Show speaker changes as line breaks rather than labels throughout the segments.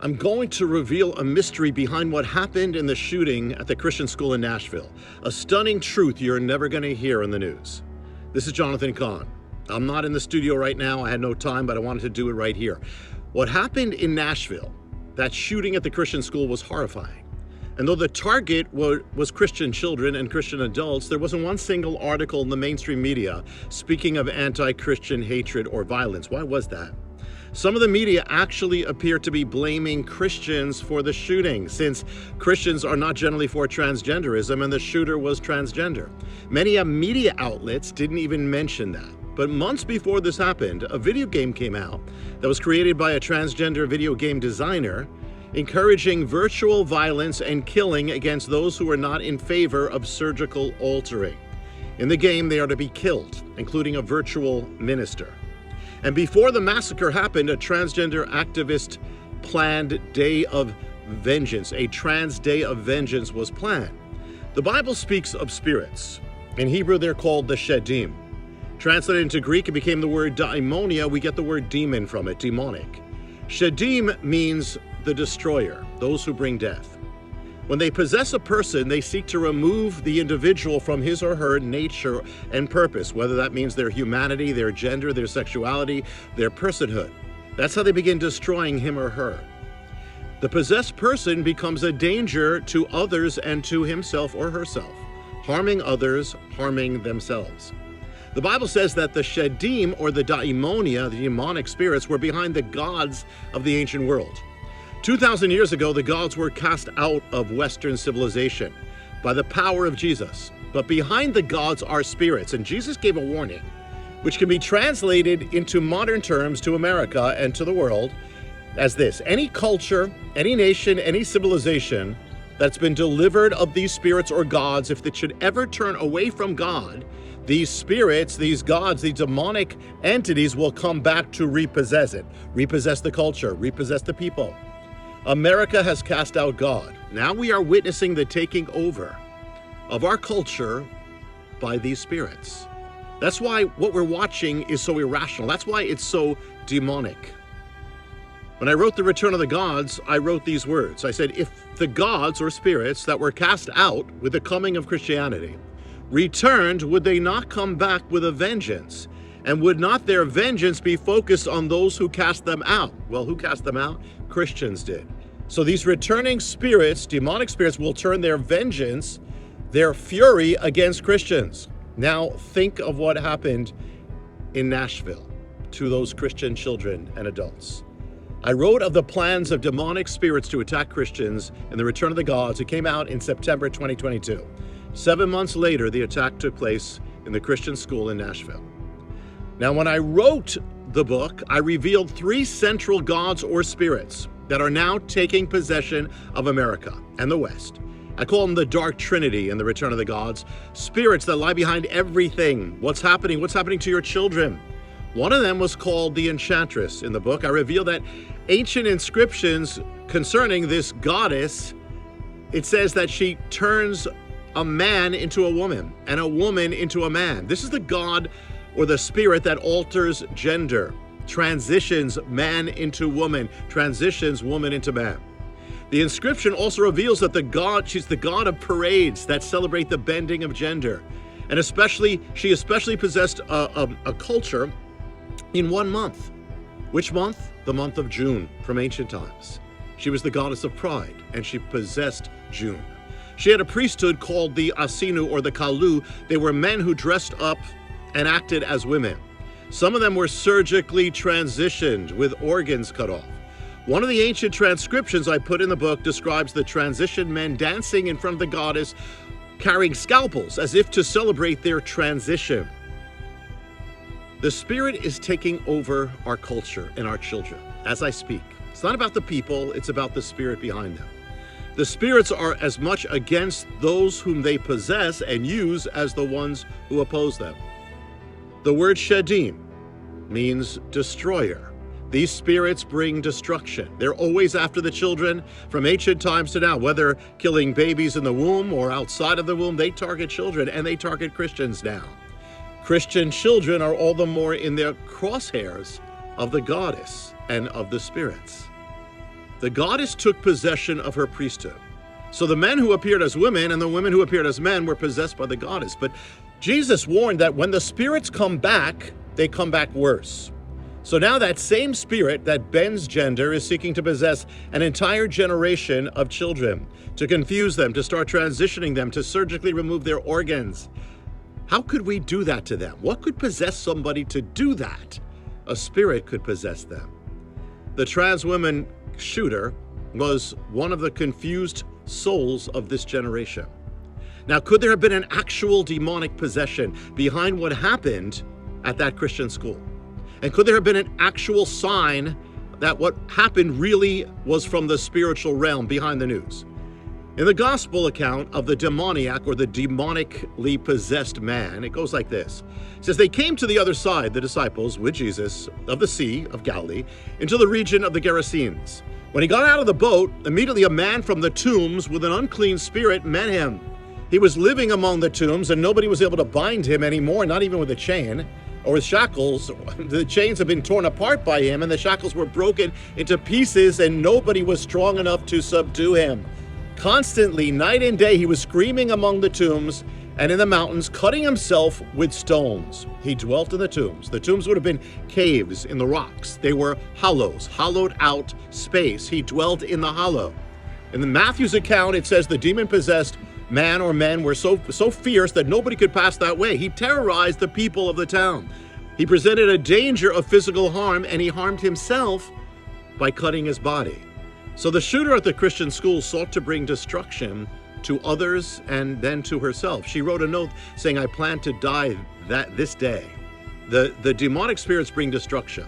I'm going to reveal a mystery behind what happened in the shooting at the Christian school in Nashville. A stunning truth you're never going to hear in the news. This is Jonathan Cahn. I'm not in the studio right now. I had no time, but I wanted to do it right here. What happened in Nashville, that shooting at the Christian school, was horrifying. And though the target was Christian children and Christian adults, there wasn't one single article in the mainstream media speaking of anti-Christian hatred or violence. Why was that? Some of the media actually appear to be blaming Christians for the shooting, since Christians are not generally for transgenderism and the shooter was transgender. Many media outlets didn't even mention that. But months before this happened, a video game came out that was created by a transgender video game designer, encouraging virtual violence and killing against those who are not in favor of surgical altering. In the game, they are to be killed, including a virtual minister. And before the massacre happened, a transgender activist planned Day of Vengeance. A trans Day of Vengeance was planned. The Bible speaks of spirits. In Hebrew, they're called the Shedim. Translated into Greek, it became the word daimonia. We get the word demon from it, demonic. Shedim means the destroyer, those who bring death. When they possess a person, they seek to remove the individual from his or her nature and purpose, whether that means their humanity, their gender, their sexuality, their personhood. That's how they begin destroying him or her. The possessed person becomes a danger to others and to himself or herself, harming others, harming themselves. The Bible says that the Shedim, or the daimonia, the demonic spirits, were behind the gods of the ancient world. 2,000 years ago, the gods were cast out of Western civilization by the power of Jesus. But behind the gods are spirits, and Jesus gave a warning, which can be translated into modern terms to America and to the world as this: any culture, any nation, any civilization that's been delivered of these spirits or gods, if it should ever turn away from God, these spirits, these gods, these demonic entities will come back to repossess it, repossess the culture, repossess the people. America has cast out God. Now we are witnessing the taking over of our culture by these spirits. That's why what we're watching is so irrational. That's why it's so demonic. When I wrote The Return of the Gods, I wrote these words. I said, if the gods or spirits that were cast out with the coming of Christianity returned, would they not come back with a vengeance? And would not their vengeance be focused on those who cast them out? Well, who cast them out? Christians did. So these returning spirits, demonic spirits, will turn their vengeance, their fury against Christians. Now think of what happened in Nashville to those Christian children and adults. I wrote of the plans of demonic spirits to attack Christians in The Return of the Gods. It came out in September 2022. 7 months later, the attack took place in the Christian school in Nashville. Now, when I wrote the book, I revealed 3 central gods or spirits that are now taking possession of America and the West. I call them the Dark Trinity in The Return of the Gods, spirits that lie behind everything. What's happening to your children? One of them was called the Enchantress. In the book, I reveal that ancient inscriptions concerning this goddess, it says that she turns a man into a woman and a woman into a man. This is the god or the spirit that alters gender, transitions man into woman, transitions woman into man. The inscription also reveals that she's the god of parades that celebrate the bending of gender. And she especially possessed a culture in 1 month. Which month? The month of June from ancient times. She was the goddess of pride, and she possessed June. She had a priesthood called the Asinu or the Kalu. They were men who dressed up and acted as women. Some of them were surgically transitioned with organs cut off. One of the ancient transcriptions I put in the book describes the transitioned men dancing in front of the goddess, carrying scalpels as if to celebrate their transition. The spirit is taking over our culture and our children as I speak. It's not about the people, it's about the spirit behind them. The spirits are as much against those whom they possess and use as the ones who oppose them. The word Shedim means destroyer. These spirits bring destruction. They're always after the children from ancient times to now, whether killing babies in the womb or outside of the womb. They target children, and they target Christians now. Christian children are all the more in their crosshairs of the goddess and of the spirits. The goddess took possession of her priesthood. So the men who appeared as women and the women who appeared as men were possessed by the goddess. But Jesus warned that when the spirits come back, they come back worse. So now that same spirit that bends gender is seeking to possess an entire generation of children, to confuse them, to start transitioning them, to surgically remove their organs. How could we do that to them? What could possess somebody to do that? A spirit could possess them. The trans woman shooter was one of the confused souls of this generation. Now, could there have been an actual demonic possession behind what happened at that Christian school? And could there have been an actual sign that what happened really was from the spiritual realm behind the news? In the gospel account of the demoniac or the demonically possessed man, it goes like this. It says, they came to the other side, the disciples, with Jesus, of the Sea of Galilee, into the region of the Gerasenes. When he got out of the boat, immediately a man from the tombs with an unclean spirit met him. He was living among the tombs, and nobody was able to bind him anymore, not even with a chain or with shackles. The chains had been torn apart by him, and the shackles were broken into pieces, and nobody was strong enough to subdue him. Constantly, night and day, he was screaming among the tombs and in the mountains, cutting himself with stones. He dwelt in the tombs. The tombs would have been caves in the rocks. They were hollows, hollowed out space. He dwelt in the hollow. In the Matthew's account, it says the demon-possessed man or men were so fierce that nobody could pass that way. He terrorized the people of the town. He presented a danger of physical harm, and he harmed himself by cutting his body. So the shooter at the Christian school sought to bring destruction to others and then to herself. She wrote a note saying, I plan to die this day. The demonic spirits bring destruction.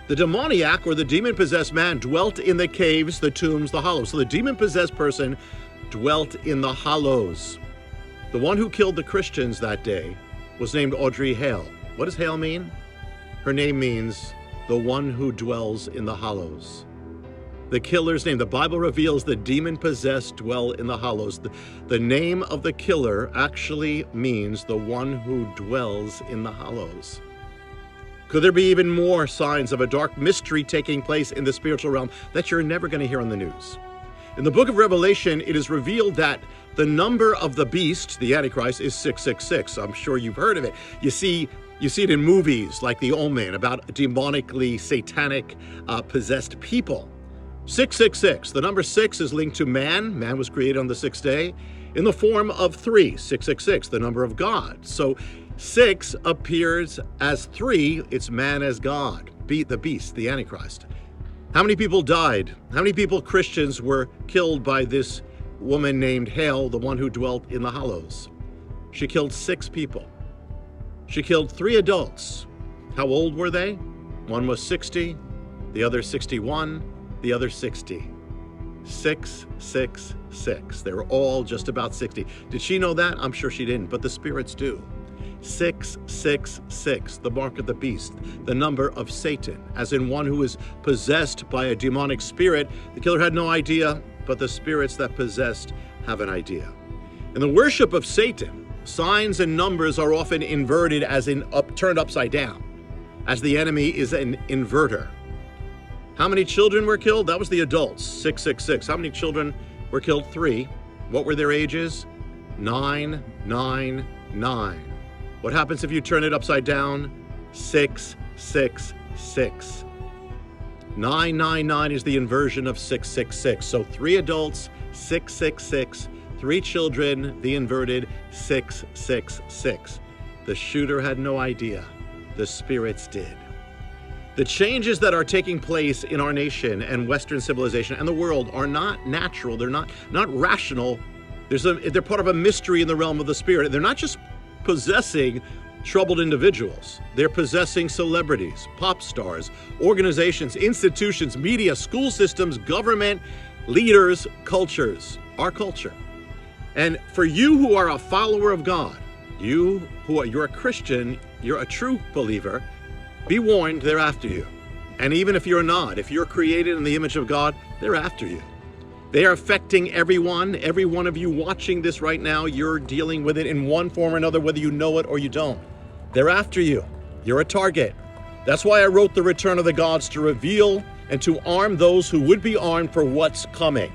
The demoniac or the demon-possessed man dwelt in the caves, the tombs, the hollows. So the demon-possessed person dwelt in the hollows. The one who killed the Christians that day was named Audrey Hale. What does Hale mean? Her name means the one who dwells in the hollows. The killer's name, the Bible reveals the demon-possessed dwell in the hollows. The name of the killer actually means the one who dwells in the hollows. Could there be even more signs of a dark mystery taking place in the spiritual realm that you're never going to hear on the news? In the book of Revelation, it is revealed that the number of the beast, the Antichrist, is 666. I'm sure you've heard of it. You see it in movies like The Omen about demonically satanic possessed people. 666, the number 6 is linked to man. Man was created on the sixth day in the form of 3, 666, the number of God. So 6 appears as 3, it's man as God, the beast, the Antichrist. How many people died? How many people, Christians, were killed by this woman named Hale, the one who dwelt in the hollows? She killed 6 people. She killed 3 adults. How old were they? One was 60, the other 61, the other 60. 666. They were all just about 60. Did she know that? I'm sure she didn't, but the spirits do. 666, the mark of the beast, the number of Satan, as in one who is possessed by a demonic spirit. The killer had no idea, but the spirits that possessed have an idea. In the worship of Satan, signs and numbers are often inverted, as in turned upside down, as the enemy is an inverter. How many children were killed? That was the adults, 666. How many children were killed? 3. What were their ages? 9, 9, 9. What happens if you turn it upside down? 666. 999 is the inversion of 666. So 3 adults, 666. 3 children, the inverted 666. The shooter had no idea. The spirits did. The changes that are taking place in our nation and Western civilization and the world are not natural. They're not rational. They're part of a mystery in the realm of the spirit. They're not just possessing troubled individuals. They're possessing celebrities, pop stars, organizations, institutions, media, school systems, government, leaders, cultures, our culture. And for you who are a follower of God, you're a Christian, you're a true believer, be warned, they're after you. And even if you're not, if you're created in the image of God, they're after you. They are affecting everyone. Every one of you watching this right now, you're dealing with it in one form or another, whether you know it or you don't. They're after you. You're a target. That's why I wrote The Return of the Gods, to reveal and to arm those who would be armed for what's coming.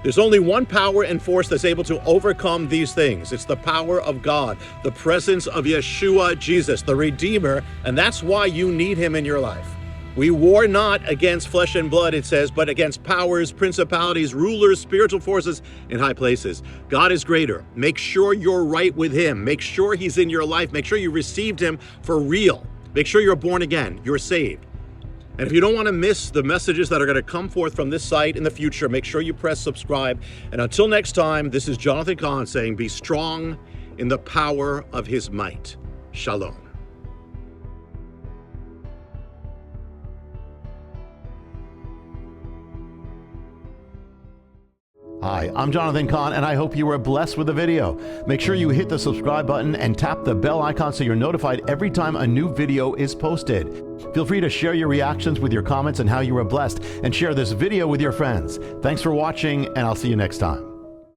There's only one power and force that's able to overcome these things. It's the power of God, the presence of Yeshua, Jesus, the Redeemer, and that's why you need him in your life. We war not against flesh and blood, it says, but against powers, principalities, rulers, spiritual forces in high places. God is greater. Make sure you're right with him. Make sure he's in your life. Make sure you received him for real. Make sure you're born again. You're saved. And if you don't want to miss the messages that are going to come forth from this site in the future, make sure you press subscribe. And until next time, this is Jonathan Cahn saying, be strong in the power of his might. Shalom. Hi, I'm Jonathan Cahn, and I hope you were blessed with the video. Make sure you hit the subscribe button and tap the bell icon so you're notified every time a new video is posted. Feel free to share your reactions with your comments and how you were blessed, and share this video with your friends. Thanks for watching, and I'll see you next time.